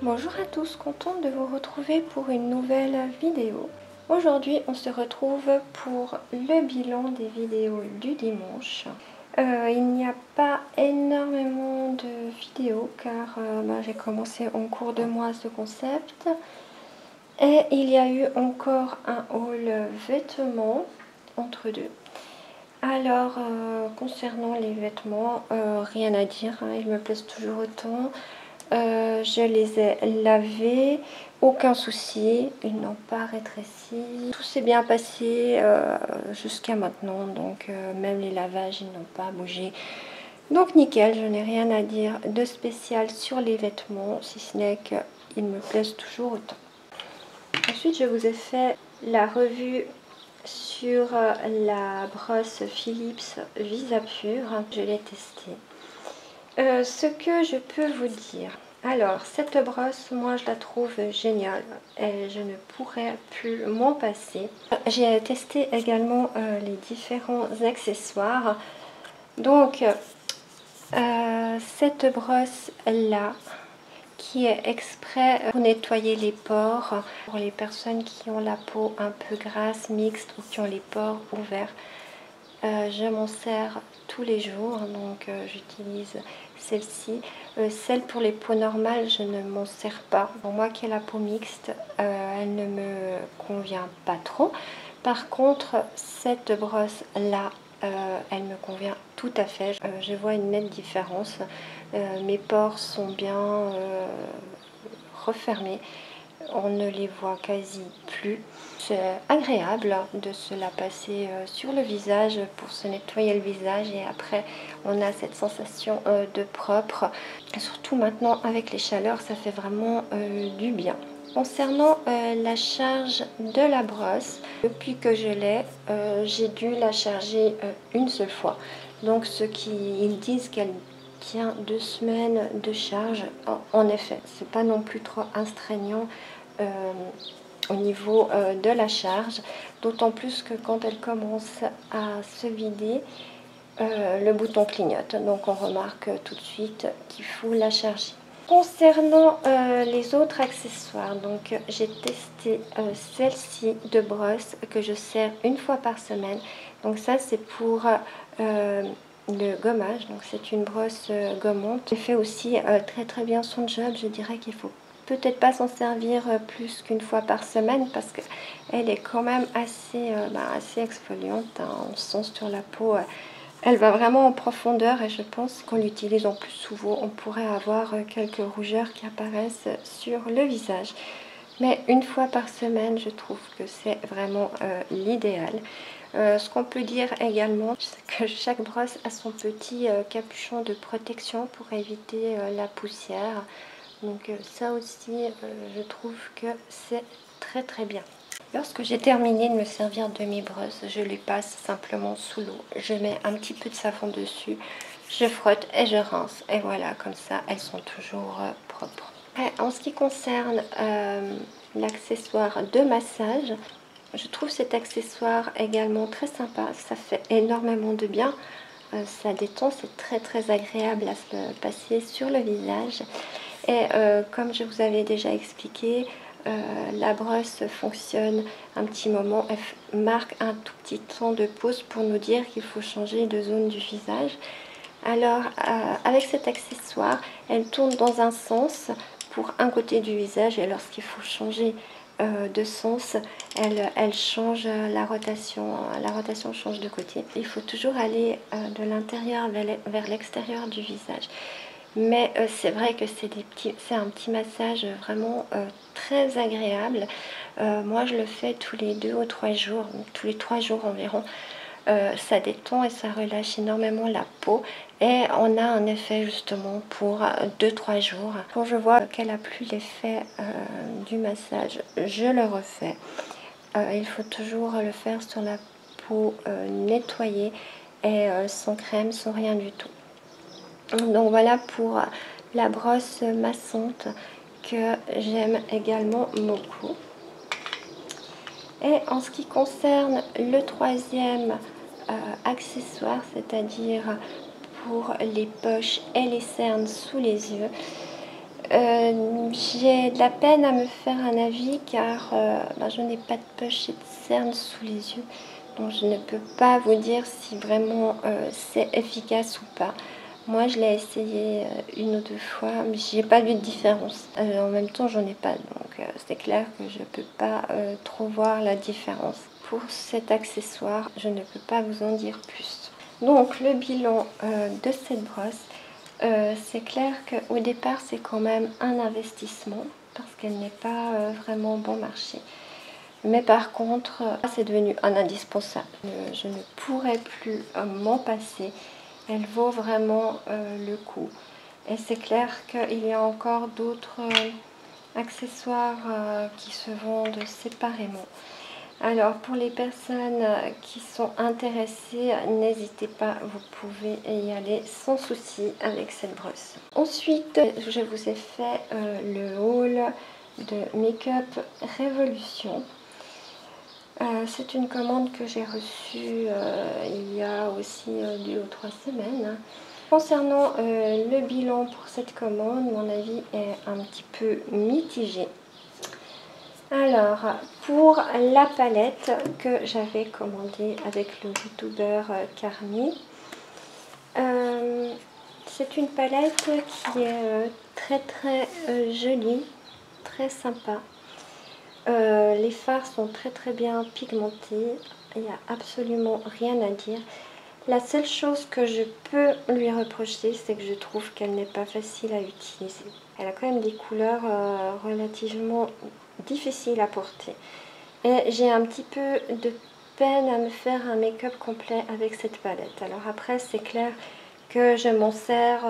Bonjour à tous, contente de vous retrouver pour une nouvelle vidéo. Aujourd'hui on se retrouve pour le bilan des vidéos du dimanche. Il n'y a pas énormément de vidéos car j'ai commencé en cours de mois ce concept. Et il y a eu encore un haul vêtements entre deux. Alors concernant les vêtements, rien à dire, hein, ils me plaisent toujours autant. Je les ai lavés, aucun souci, ils n'ont pas rétréci. Tout s'est bien passé jusqu'à maintenant, donc même les lavages, ils n'ont pas bougé. Donc nickel, je n'ai rien à dire de spécial sur les vêtements, si ce n'est qu'ils me plaisent toujours autant. Ensuite, je vous ai fait la revue sur la brosse Philips Visapure. Je l'ai testée. Ce que je peux vous dire, alors cette brosse, moi je la trouve géniale et je ne pourrais plus m'en passer. J'ai testé également les différents accessoires. Donc cette brosse là qui est exprès pour nettoyer les pores pour les personnes qui ont la peau un peu grasse, mixte ou qui ont les pores ouverts. Je m'en sers tous les jours, donc j'utilise celle-ci. Celle pour les peaux normales, je ne m'en sers pas. Pour moi qui ai la peau mixte, elle ne me convient pas trop. Par contre, cette brosse-là, elle me convient tout à fait. Je vois une nette différence. Mes pores sont bien refermés. On ne les voit quasi plus. C'est agréable de se la passer sur le visage pour se nettoyer le visage et après on a cette sensation de propre. Et surtout maintenant avec les chaleurs, ça fait vraiment du bien. Concernant la charge de la brosse, depuis que je l'ai, j'ai dû la charger une seule fois. Donc ceux qui ils disent qu'elle tient 2 semaines de charge, en effet, c'est pas non plus trop astreignant au niveau de la charge, d'autant plus que quand elle commence à se vider, le bouton clignote, donc on remarque tout de suite qu'il faut la charger. Concernant les autres accessoires, donc j'ai testé celle-ci de brosse que je sers une fois par semaine. Donc ça c'est pour le gommage, donc c'est une brosse gommante. Elle fait aussi très bien son job. Je dirais qu'il faut peut-être pas s'en servir plus qu'une fois par semaine parce qu'elle est quand même assez exfoliante, hein. On sent sur la peau. Elle va vraiment en profondeur et je pense qu'en l'utilisant plus souvent, on pourrait avoir quelques rougeurs qui apparaissent sur le visage. Mais une fois par semaine, je trouve que c'est vraiment l'idéal. Ce qu'on peut dire également, c'est que chaque brosse a son petit capuchon de protection pour éviter la poussière. Donc ça aussi, je trouve que c'est très bien. Lorsque j'ai terminé de me servir de mes brosses, je les passe simplement sous l'eau. Je mets un petit peu de savon dessus, je frotte et je rince. Et voilà, comme ça, elles sont toujours propres. Et en ce qui concerne l'accessoire de massage, je trouve cet accessoire également très sympa. Ça fait énormément de bien. Ça détend, c'est très agréable à se passer sur le visage. Et comme je vous avais déjà expliqué, la brosse fonctionne un petit moment, elle marque un tout petit temps de pause pour nous dire qu'il faut changer de zone du visage. Alors avec cet accessoire, elle tourne dans un sens pour un côté du visage et lorsqu'il faut changer de sens, elle change la rotation change de côté. Il faut toujours aller de l'intérieur vers l'extérieur du visage. Mais c'est vrai que c'est un petit massage vraiment très agréable. Moi je le fais tous les 2 ou 3 jours, tous les 3 jours environ. Ça détend et ça relâche énormément la peau et on a un effet justement pour 2-3 jours. Quand je vois qu'elle a plus l'effet du massage, je le refais. Il faut toujours le faire sur la peau nettoyée et sans crème, sans rien du tout. Donc voilà pour la brosse massante que j'aime également beaucoup. Et en ce qui concerne le troisième accessoire, c'est-à-dire pour les poches et les cernes sous les yeux, J'ai de la peine à me faire un avis car je n'ai pas de poche et de cerne sous les yeux. Donc je ne peux pas vous dire si vraiment c'est efficace ou pas. Moi je l'ai essayé une ou deux fois, mais j'ai pas vu de différence. En même temps j'en ai pas, donc c'est clair que je peux pas trop voir la différence. Pour cet accessoire, je ne peux pas vous en dire plus. Donc le bilan de cette brosse, c'est clair qu'au départ c'est quand même un investissement parce qu'elle n'est pas vraiment bon marché. Mais par contre, c'est devenu un indispensable. Je ne pourrais plus m'en passer. Elle vaut vraiment le coup. Et c'est clair qu'il y a encore d'autres accessoires qui se vendent séparément. Alors pour les personnes qui sont intéressées, n'hésitez pas, vous pouvez y aller sans souci avec cette brosse. Ensuite, je vous ai fait le haul de Make-up Révolution. C'est une commande que j'ai reçue il y a aussi 2 ou 3 semaines. Concernant le bilan pour cette commande, mon avis est un petit peu mitigé. Alors, pour la palette que j'avais commandée avec le youtubeur Carmi, c'est une palette qui est très jolie, très sympa. Les fards sont très bien pigmentés, il n'y a absolument rien à dire. La seule chose que je peux lui reprocher, c'est que je trouve qu'elle n'est pas facile à utiliser. Elle a quand même des couleurs relativement difficiles à porter. Et j'ai un petit peu de peine à me faire un make-up complet avec cette palette. Alors après, c'est clair que je m'en sers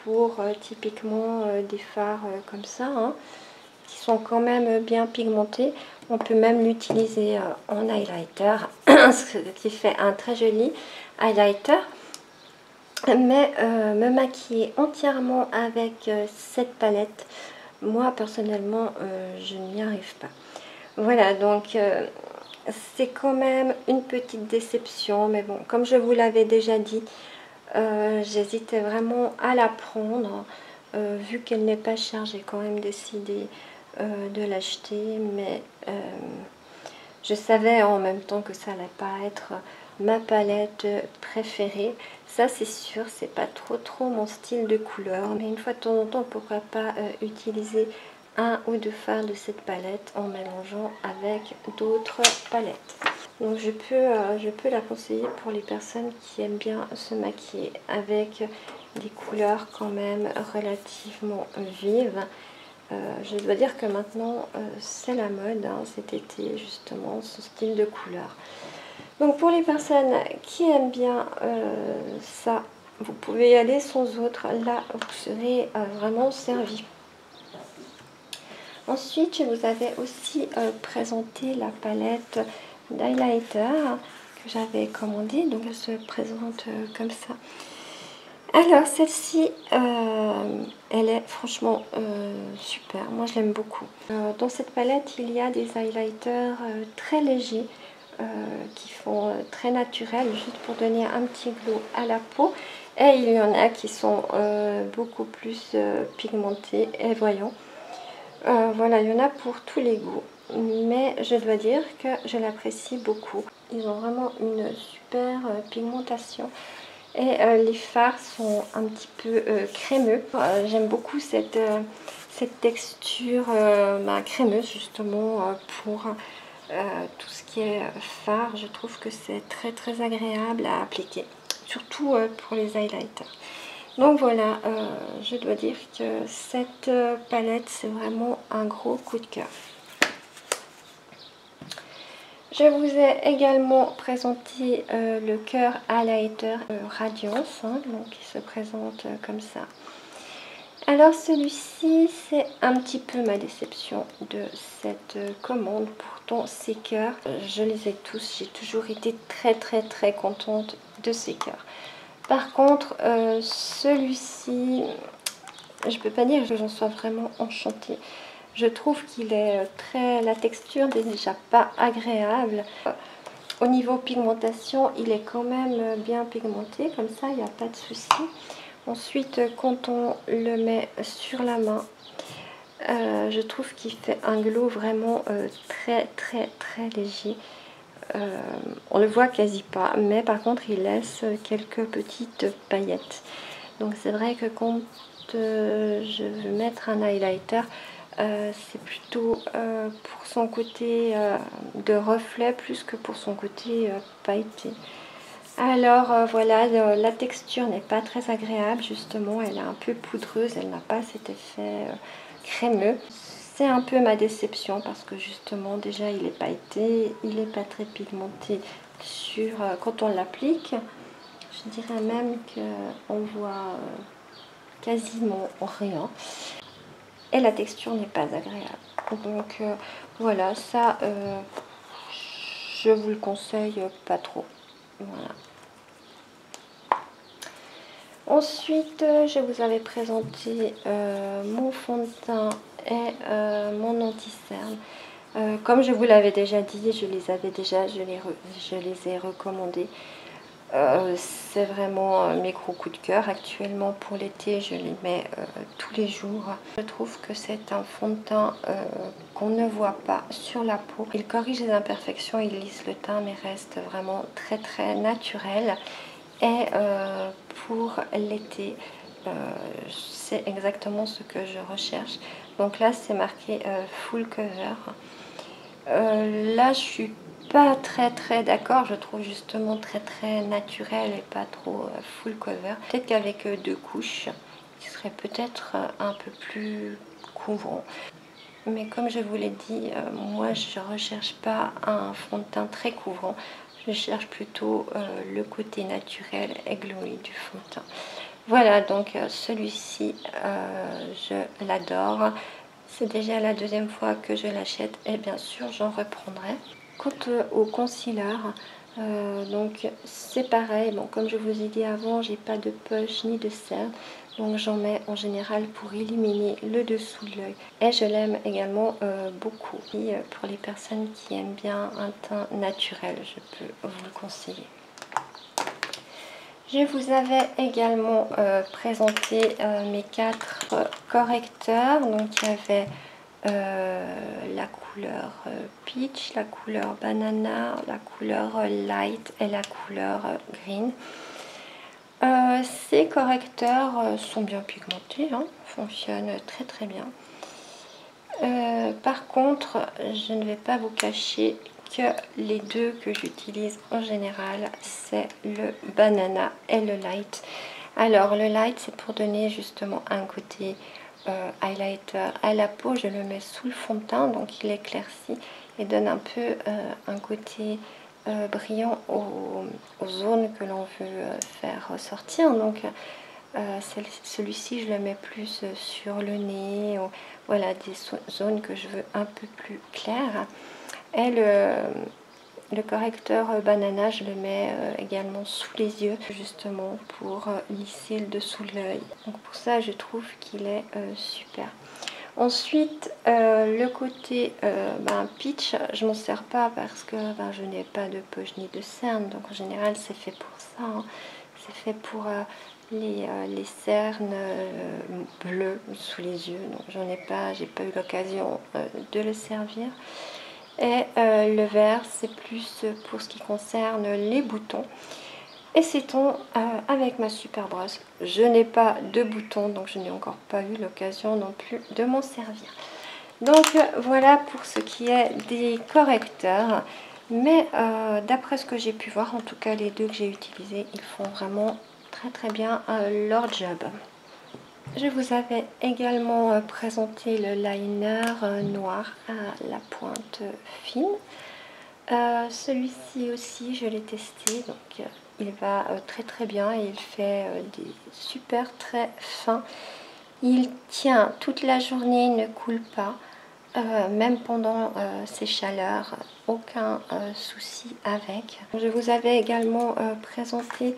pour typiquement des fards comme ça, hein, qui sont quand même bien pigmentés. On peut même l'utiliser en highlighter, ce qui fait un très joli highlighter. Mais me maquiller entièrement avec cette palette, moi personnellement, je n'y arrive pas. Voilà, donc c'est quand même une petite déception. Mais bon, comme je vous l'avais déjà dit, j'hésitais vraiment à la prendre. Vu qu'elle n'est pas chère, j'ai quand même décidé de l'acheter, mais je savais en même temps que ça n'allait pas être ma palette préférée. Ça c'est sûr, c'est pas trop mon style de couleur, mais une fois de temps en temps, pourquoi pas utiliser un ou deux fards de cette palette en mélangeant avec d'autres palettes. Donc je peux la conseiller pour les personnes qui aiment bien se maquiller avec des couleurs quand même relativement vives. Je dois dire que maintenant c'est la mode, hein, cet été justement, ce style de couleur. Donc pour les personnes qui aiment bien ça, vous pouvez y aller sans autre, là vous serez vraiment servi. Ensuite je vous avais aussi présenté la palette d'highlighter que j'avais commandée, donc elle se présente comme ça. Alors celle-ci, elle est franchement super, moi je l'aime beaucoup. Dans cette palette il y a des highlighters très légers qui font très naturel, juste pour donner un petit glow à la peau. Et il y en a qui sont beaucoup plus pigmentés et voyants. Voilà, il y en a pour tous les goûts. Mais je dois dire que je l'apprécie beaucoup. Ils ont vraiment une super pigmentation. Et les fards sont un petit peu crémeux. J'aime beaucoup cette texture crémeuse justement pour tout ce qui est fard. Je trouve que c'est très agréable à appliquer. Surtout pour les highlighters. Donc voilà, je dois dire que cette palette c'est vraiment un gros coup de cœur. Je vous ai également présenté le cœur highlighter Radiance, hein, donc qui se présente comme ça. Alors celui-ci, c'est un petit peu ma déception de cette commande. Pourtant ces cœurs, je les ai tous, j'ai toujours été très contente de ces cœurs. Par contre, celui-ci, je peux pas dire que j'en sois vraiment enchantée. Je trouve qu'il est la texture n'est déjà pas agréable. Au niveau pigmentation, il est quand même bien pigmenté, comme ça, il n'y a pas de souci. Ensuite, quand on le met sur la main, je trouve qu'il fait un glow vraiment très léger. On le voit quasi pas, mais par contre il laisse quelques petites paillettes. Donc c'est vrai que quand je veux mettre un highlighter, c'est plutôt pour son côté de reflet plus que pour son côté pailleté. Alors voilà, la texture n'est pas très agréable justement, elle est un peu poudreuse, elle n'a pas cet effet crémeux. C'est un peu ma déception parce que justement déjà il est pailleté, il n'est pas très pigmenté sur, quand on l'applique. Je dirais même qu'on voit quasiment rien et la texture n'est pas agréable. Donc voilà, ça je vous le conseille pas trop. Voilà. Ensuite, je vous avais présenté mon fond de teint et mon anti-cerne. Comme je vous l'avais déjà dit, je les ai recommandés. C'est vraiment mes gros coups de cœur. Actuellement, pour l'été, je les mets tous les jours. Je trouve que c'est un fond de teint qu'on ne voit pas sur la peau. Il corrige les imperfections, il lisse le teint, mais reste vraiment très naturel. Et pour l'été, c'est exactement ce que je recherche. Donc là, c'est marqué full cover. Là, je suis pas très d'accord. Je trouve justement très naturel et pas trop full cover. Peut-être qu'avec 2 couches, il serait peut-être un peu plus couvrant. Mais comme je vous l'ai dit, moi je recherche pas un fond de teint très couvrant. Je cherche plutôt le côté naturel et glowy du fond de teint. Voilà, donc celui-ci, je l'adore. C'est déjà la 2e fois que je l'achète et bien sûr j'en reprendrai. Quant au concealer, donc c'est pareil. Bon, comme je vous ai dit avant, j'ai pas de poche ni de cerne. Donc j'en mets en général pour éliminer le dessous de l'œil. Et je l'aime également beaucoup. Et pour les personnes qui aiment bien un teint naturel, je peux vous le conseiller. Je vous avais également présenté mes 4 correcteurs. Donc il y avait la couleur peach, la couleur banana, la couleur light et la couleur green. Ces correcteurs sont bien pigmentés, hein, fonctionnent très bien. Par contre, je ne vais pas vous cacher que les 2 que j'utilise en général, c'est le banana et le light. Alors le light, c'est pour donner justement un côté highlighter à la peau. Je le mets sous le fond de teint, donc il éclaircit et donne un peu un côté brillant aux zones que l'on veut faire ressortir. Donc celui-ci, je le mets plus sur le nez, ou, voilà, des zones que je veux un peu plus claires. Et le correcteur banana, je le mets également sous les yeux, justement pour lisser le dessous de l'œil. Donc pour ça, je trouve qu'il est super. Ensuite, le côté peach, je m'en sers pas parce que je n'ai pas de poche ni de cerne. Donc en général, c'est fait pour ça. Hein. C'est fait pour les cernes bleues sous les yeux. Donc j'ai pas eu l'occasion de le servir. Et le vert, c'est plus pour ce qui concerne les boutons. Et c'est tout avec ma super brosse. Je n'ai pas de boutons, donc je n'ai encore pas eu l'occasion non plus de m'en servir. Donc voilà pour ce qui est des correcteurs. Mais d'après ce que j'ai pu voir, en tout cas les 2 que j'ai utilisés, ils font vraiment très bien leur job. Je vous avais également présenté le liner noir à la pointe fine. Celui-ci aussi, je l'ai testé, donc il va très bien et il fait des super traits fins. Il tient toute la journée, il ne coule pas, même pendant ces chaleurs, aucun souci avec. Je vous avais également présenté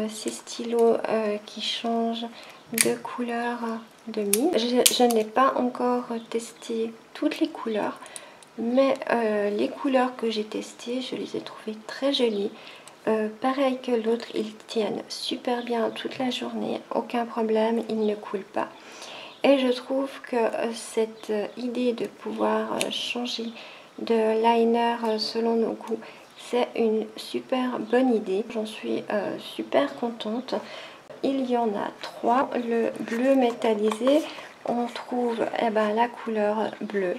ces stylos qui changent de couleur de mine. Je n'ai pas encore testé toutes les couleurs, mais les couleurs que j'ai testées, je les ai trouvées très jolies. Pareil que l'autre, ils tiennent super bien toute la journée, aucun problème, ils ne coulent pas. Et je trouve que cette idée de pouvoir changer de liner selon nos goûts, c'est une super bonne idée. J'en suis super contente. Il y en a 3. Le bleu métallisé, on trouve la couleur bleue,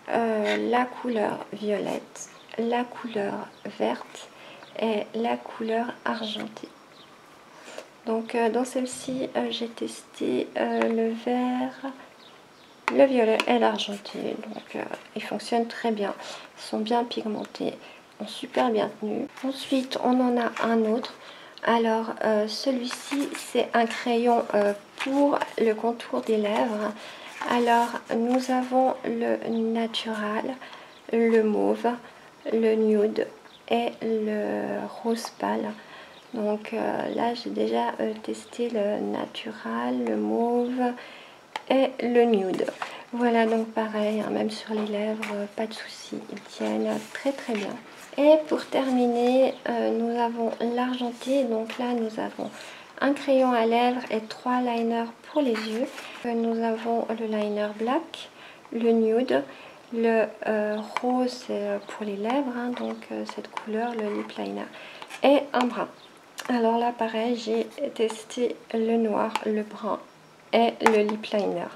la couleur violette, la couleur verte et la couleur argentée. Donc dans celle-ci, j'ai testé le vert, le violet et l'argenté. Donc ils fonctionnent très bien. Ils sont bien pigmentés, ont super bien tenu. Ensuite, on en a un autre. Alors celui-ci, c'est un crayon pour le contour des lèvres. Alors nous avons le natural, le mauve, le nude et le rose pâle. Donc là j'ai déjà testé le natural, le mauve et le nude. Voilà, donc pareil, hein, même sur les lèvres, pas de souci, ils tiennent très très bien. Et pour terminer, nous avons l'argenté. Donc là nous avons un crayon à lèvres et 3 liners pour les yeux. Nous avons le liner black, le nude, le rose pour les lèvres, hein, donc cette couleur, le lip liner, et un brun. Alors là pareil, j'ai testé le noir, le brun et le lip liner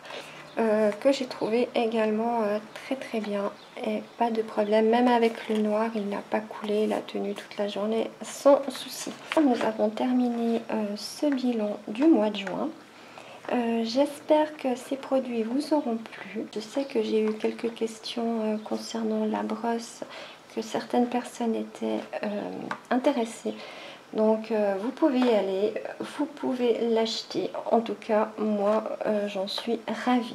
que j'ai trouvé également très très bien et pas de problème. Même avec le noir, il n'a pas coulé, il a tenu toute la journée sans souci. Nous avons terminé ce bilan du mois de juin. J'espère que ces produits vous auront plu. Je sais que j'ai eu quelques questions concernant la brosse, que certaines personnes étaient intéressées. Donc vous pouvez y aller, vous pouvez l'acheter. En tout cas, moi j'en suis ravie.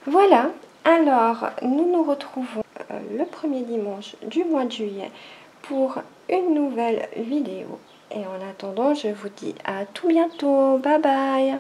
Voilà, alors nous nous retrouvons le premier dimanche du mois de juillet pour une nouvelle vidéo. Et en attendant, je vous dis à tout bientôt. Bye bye!